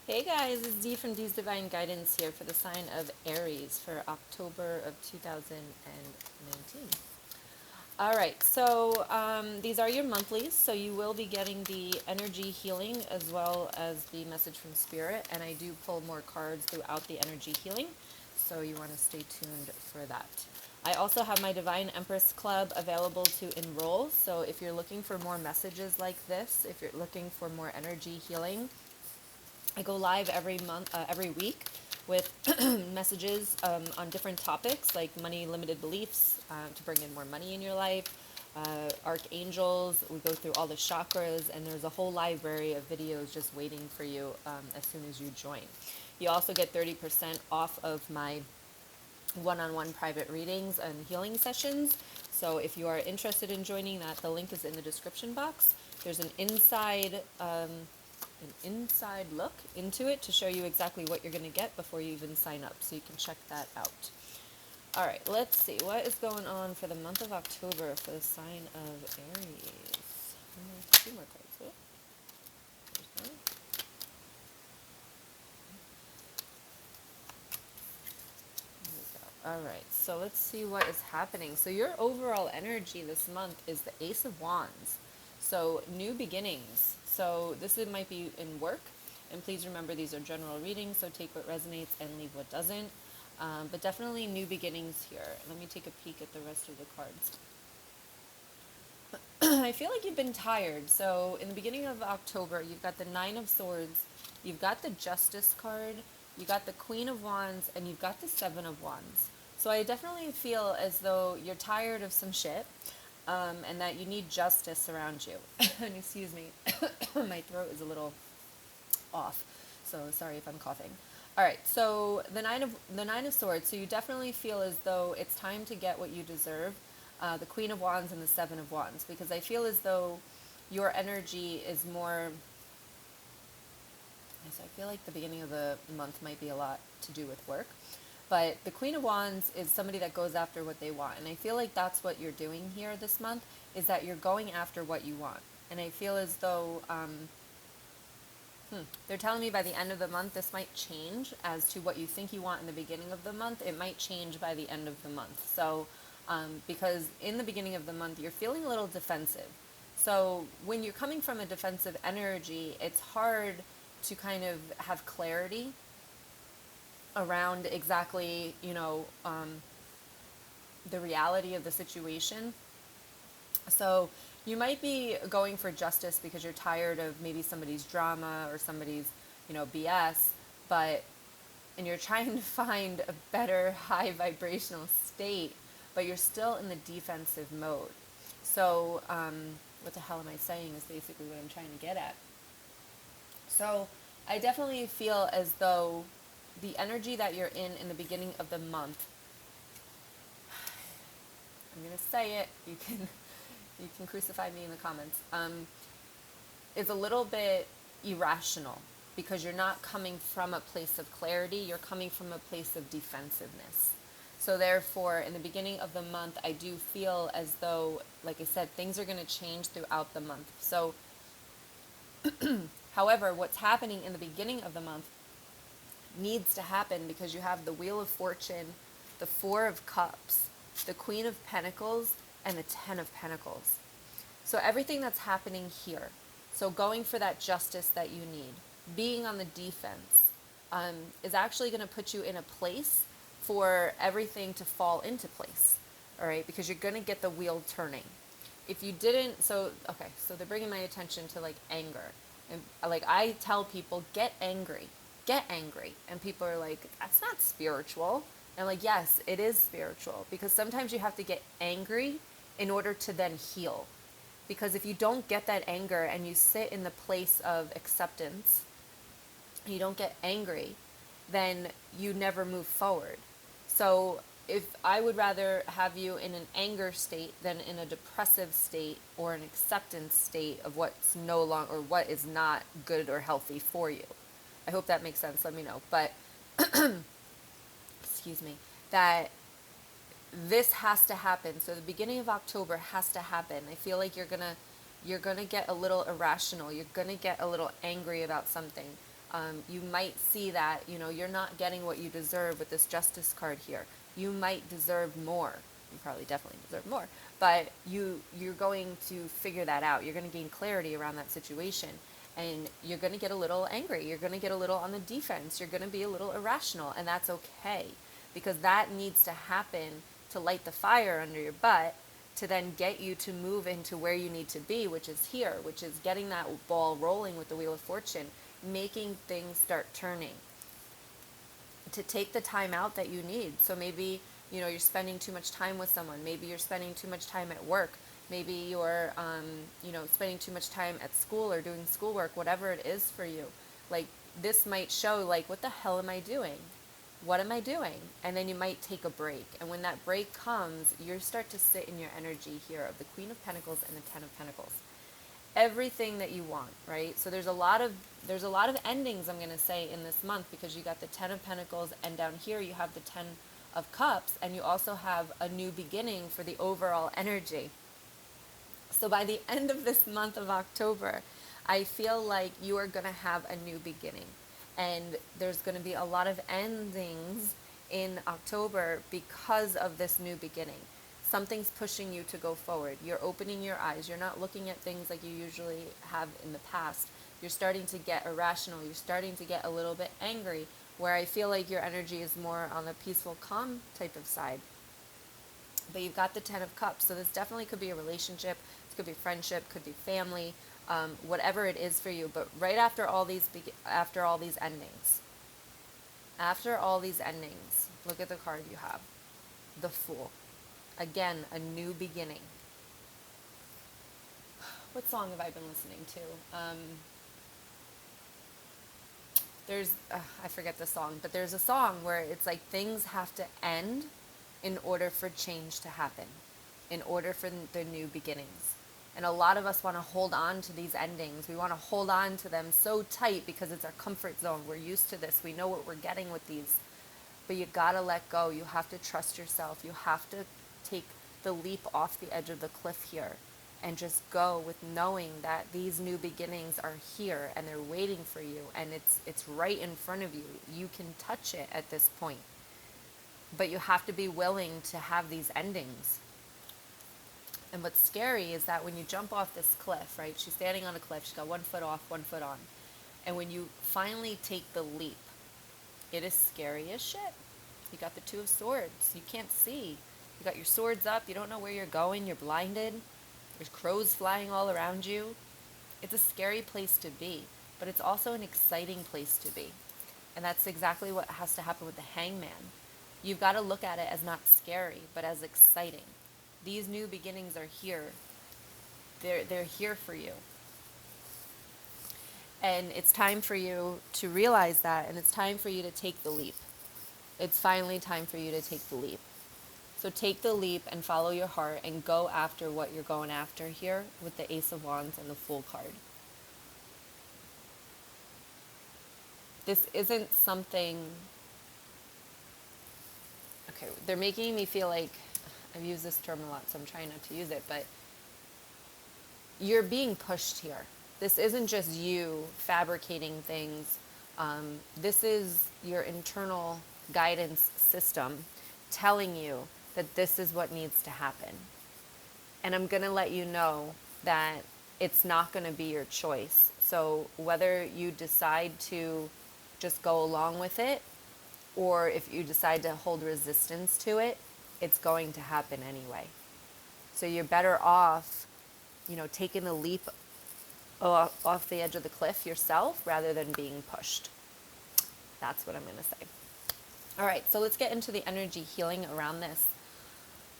Hey guys, it's Dee from Dee's Divine Guidance here for the sign of Aries for October of 2019. All right, so these are your monthlies, so you will be getting the energy healing as well as the message from Spirit, and I do pull more cards throughout the energy healing, so you want to stay tuned for that. I also have my Divine Empress Club available to enroll, so if you're looking for more messages like this, if you're looking for more energy healing, I go live every week with messages on different topics like money limited beliefs to bring in more money in your life, archangels. We go through all the chakras, and there's a whole library of videos just waiting for you as soon as you join. You also get 30% off of my one-on-one private readings and healing sessions. So if you are interested in joining that, the link is in the description box. There's an inside look into it to show you exactly what you're going to get before you even sign up, so you can check that out. All right, let's see what is going on for the month of October for the sign of Aries. Two more cards. Oh, there's one. There we go. All right, so let's see what is happening. So your overall energy this month is the Ace of Wands. So new beginnings. So might be in work. And please remember, these are general readings, so take what resonates and leave what doesn't. But definitely new beginnings here. Let me take a peek at the rest of the cards. I feel like you've been tired. So in the beginning of October, you've got the Nine of Swords, you've got the Justice card, you got the Queen of Wands, and you've got the Seven of Wands. So I definitely feel as though you're tired of some shit, and that you need justice around you. And excuse me, my throat is a little off, so sorry if I'm coughing. All right, so the nine of swords. So you definitely feel as though it's time to get what you deserve. The Queen of Wands and the Seven of Wands, because I feel as though your energy is more. Yes, I feel like the beginning of the month might be a lot to do with work, but the Queen of Wands is somebody that goes after what they want, and I feel like that's what you're doing here this month, is that you're going after what you want. And I feel as though they're telling me by the end of the month, this might change as to what you think you want in the beginning of the month. It might change by the end of the month. So, because in the beginning of the month, you're feeling a little defensive. So when you're coming from a defensive energy, it's hard to kind of have clarity around exactly, the reality of the situation. So you might be going for justice because you're tired of maybe somebody's drama or somebody's, BS, and you're trying to find a better high vibrational state, but you're still in the defensive mode. So, what the hell am I saying is basically what I'm trying to get at. So, I definitely feel as though the energy that you're in the beginning of the month, I'm going to say it, you can crucify me in the comments, is a little bit irrational, because you're not coming from a place of clarity, you're coming from a place of defensiveness. So therefore, in the beginning of the month, I do feel as though, like I said, things are going to change throughout the month. So, however, what's happening in the beginning of the month needs to happen because you have the Wheel of Fortune, the Four of Cups, the Queen of Pentacles, and the Ten of Pentacles. So everything that's happening here, so going for that justice that you need, being on the defense, is actually going to put you in a place for everything to fall into place, all right? Because you're going to get the wheel turning. If you didn't, so they're bringing my attention to like anger. And like I tell people, get angry, and people are like, that's not spiritual. And like, yes, it is spiritual, because sometimes you have to get angry in order to then heal. Because if you don't get that anger and you sit in the place of acceptance, and you don't get angry, then you never move forward. So if I would rather have you in an anger state than in a depressive state or an acceptance state of what's no longer, or what is not good or healthy for you. I hope that makes sense. Let me know. But excuse me, that this has to happen. So the beginning of October has to happen. I feel like you're gonna get a little irrational. You're gonna get a little angry about something. You might see that, you're not getting what you deserve with this Justice card here. You might deserve more. You probably definitely deserve more. But you're going to figure that out. You're going to gain clarity around that situation. And you're going to get a little angry. You're going to get a little on the defense. You're going to be a little irrational. And that's okay. Because that needs to happen to light the fire under your butt, to then get you to move into where you need to be, which is here, which is getting that ball rolling with the Wheel of Fortune, making things start turning, to take the time out that you need. So maybe, you're spending too much time with someone. Maybe you're spending too much time at work. Maybe you're, spending too much time at school or doing schoolwork, whatever it is for you. Like, this might show, like, what the hell am I doing? What am I doing? And then you might take a break. And when that break comes, you start to sit in your energy here of the Queen of Pentacles and the Ten of Pentacles. Everything that you want, right? So there's a lot of endings, I'm going to say, in this month, because you got the Ten of Pentacles, and down here you have the Ten of Cups, and you also have a new beginning for the overall energy. So by the end of this month of October, I feel like you are going to have a new beginning. And there's going to be a lot of endings in October because of this new beginning. Something's pushing you to go forward. You're opening your eyes. You're not looking at things like you usually have in the past. You're starting to get irrational. You're starting to get a little bit angry, where I feel like your energy is more on the peaceful, calm type of side. But you've got the Ten of Cups. So this definitely could be a relationship. This could be friendship, could be family. Whatever it is for you. But right after all these endings, look at the card you have, the Fool. Again, a new beginning. What song have I been listening to? I forget the song, but there's a song where it's like things have to end in order for change to happen, in order for the new beginnings. And a lot of us want to hold on to these endings. We want to hold on to them so tight because it's our comfort zone. We're used to this. We know what we're getting with these. But you got to let go. You have to trust yourself. You have to take the leap off the edge of the cliff here and just go with knowing that these new beginnings are here and they're waiting for you, and it's right in front of you. You can touch it at this point. But you have to be willing to have these endings. And what's scary is that when you jump off this cliff, right? She's standing on a cliff. She's got 1 foot off, 1 foot on. And when you finally take the leap, it is scary as shit. You got the Two of Swords. You can't see. You got your swords up. You don't know where you're going. You're blinded. There's crows flying all around you. It's a scary place to be, but it's also an exciting place to be. And that's exactly what has to happen with the Hangman. You've got to look at it as not scary, but as exciting. These new beginnings are here. They're here for you. And it's time for you to realize that, and it's time for you to take the leap. It's finally time for you to take the leap. So take the leap and follow your heart and go after what you're going after here with the Ace of Wands and the Fool card. This isn't something... Okay, they're making me feel like... I've used this term a lot, so I'm trying not to use it, but you're being pushed here. This isn't just you fabricating things. This is your internal guidance system telling you that this is what needs to happen. And I'm going to let you know that it's not going to be your choice. So whether you decide to just go along with it, or if you decide to hold resistance to it, it's going to happen anyway. So you're better off, taking the leap off the edge of the cliff yourself rather than being pushed. That's what I'm going to say. All right, so let's get into the energy healing around this.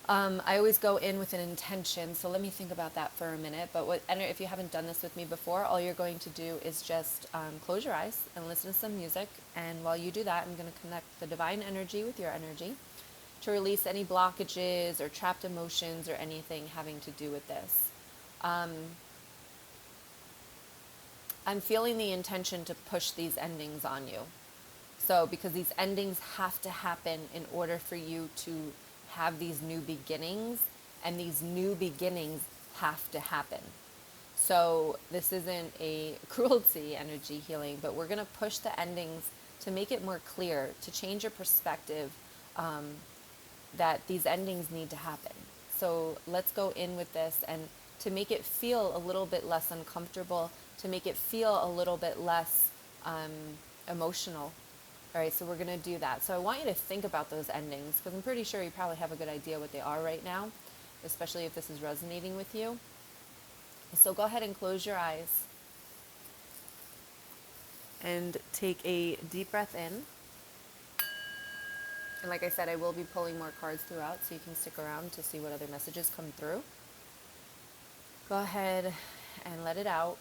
I always go in with an intention, so let me think about that for a minute. But if you haven't done this with me before, all you're going to do is just close your eyes and listen to some music. And while you do that, I'm going to connect the divine energy with your energy to release any blockages or trapped emotions or anything having to do with this. I'm feeling the intention to push these endings on you. So because these endings have to happen in order for you to have these new beginnings, and these new beginnings have to happen. So this isn't a cruelty energy healing, but we're going to push the endings to make it more clear, to change your perspective, that these endings need to happen. So let's go in with this, and to make it feel a little bit less uncomfortable, to make it feel a little bit less emotional. All right, so we're going to do that. So I want you to think about those endings, because I'm pretty sure you probably have a good idea what they are right now, especially if this is resonating with you. So go ahead and close your eyes and take a deep breath in. And like I said, I will be pulling more cards throughout, so you can stick around to see what other messages come through. Go ahead and let it out.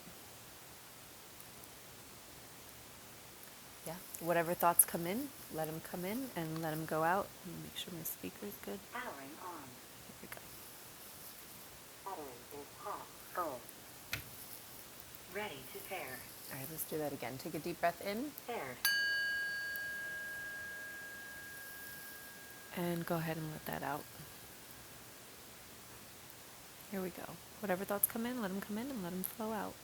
Yeah, whatever thoughts come in, let them come in and let them go out. Let me make sure my speaker is good. Powering on. Here we go. Battery is half full. Ready to pair. All right, let's do that again. Take a deep breath in. Paired. And go ahead and let that out. Here we go. Whatever thoughts come in, let them come in and let them flow out.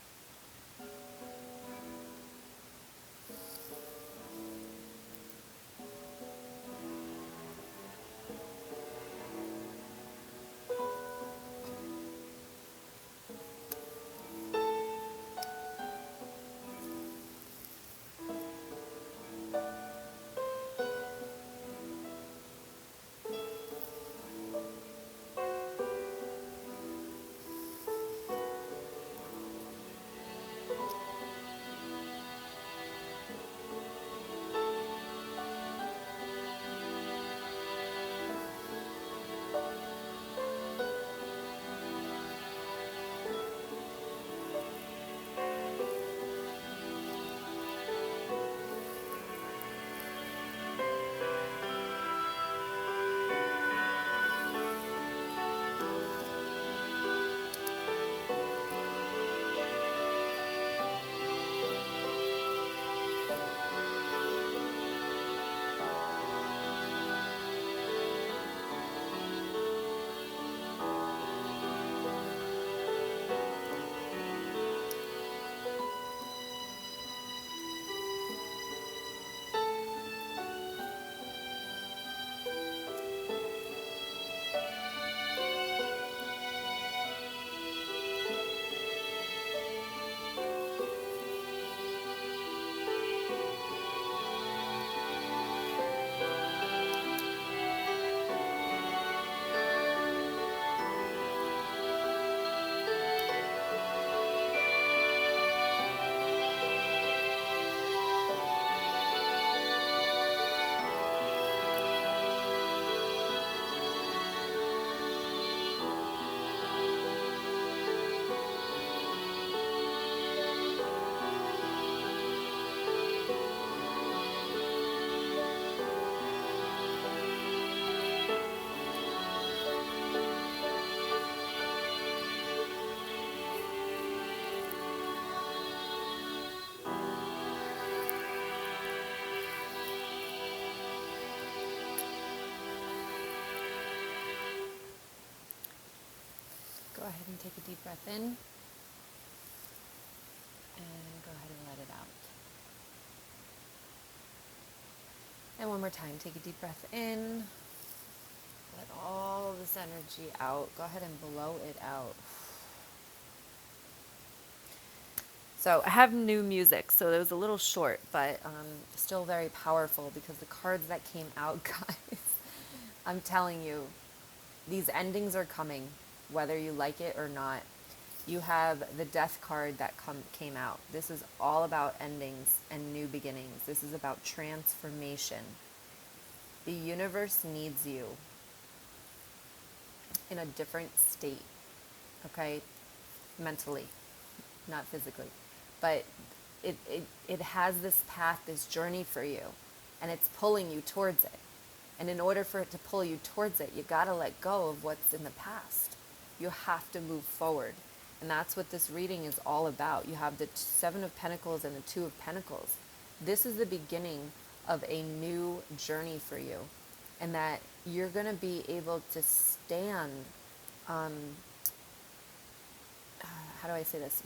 Go ahead and take a deep breath in. And go ahead and let it out. And one more time, take a deep breath in. Let all this energy out. Go ahead and blow it out. So I have new music, so it was a little short, but still very powerful, because the cards that came out, guys, I'm telling you, these endings are coming, whether you like it or not. You have the Death card that came out. This is all about endings and new beginnings. This is about transformation. The universe needs you in a different state, okay? Mentally, not physically. But it has this path, this journey for you, and it's pulling you towards it. And in order for it to pull you towards it, you gotta let go of what's in the past. You have to move forward. And that's what this reading is all about. You have the Seven of Pentacles and the Two of Pentacles. This is the beginning of a new journey for you. And that you're gonna be able to stand, how how do I say this?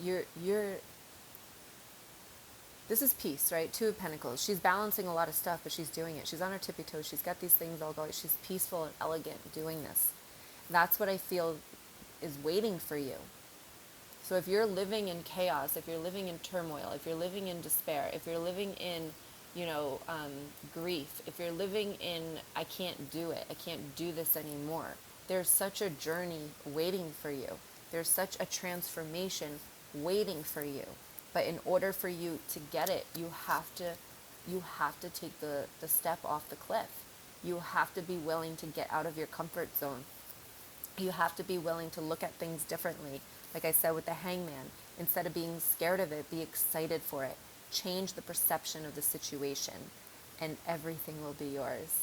This is peace, right? Two of Pentacles. She's balancing a lot of stuff, but she's doing it. She's on her tippy toes. She's got these things all going. She's peaceful and elegant doing this. That's what I feel is waiting for you. So if you're living in chaos, if you're living in turmoil, if you're living in despair, if you're living in, grief, if you're living in, I can't do it, I can't do this anymore, there's such a journey waiting for you. There's such a transformation waiting for you. But in order for you to get it, you have to take the step off the cliff. You have to be willing to get out of your comfort zone. You have to be willing to look at things differently. Like I said with the Hangman, instead of being scared of it, be excited for it. Change the perception of the situation, and everything will be yours.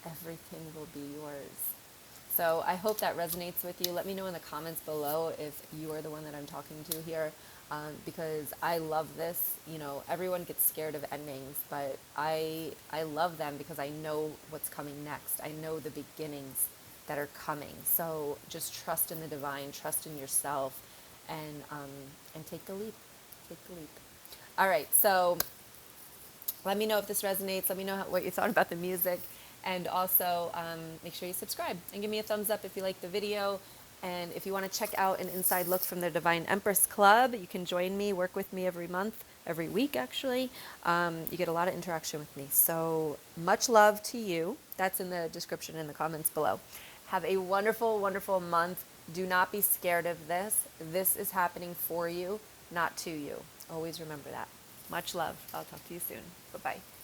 Everything will be yours. So I hope that resonates with you. Let me know in the comments below if you are the one that I'm talking to here, because I love this. Everyone gets scared of endings, but I love them because I know what's coming next. I know the beginnings that are coming. So just trust in the divine, trust in yourself, and take the leap. Take the leap. All right, so let me know if this resonates. Let me know what you thought about the music. And also make sure you subscribe and give me a thumbs up if you like the video. And if you want to check out an inside look from the Divine Empress Club, you can join me, work with me every month, every week actually. You get a lot of interaction with me. So much love to you. That's in the description in the comments below. Have a wonderful, wonderful month. Do not be scared of this. This is happening for you, not to you. Always remember that. Much love. I'll talk to you soon. Bye-bye.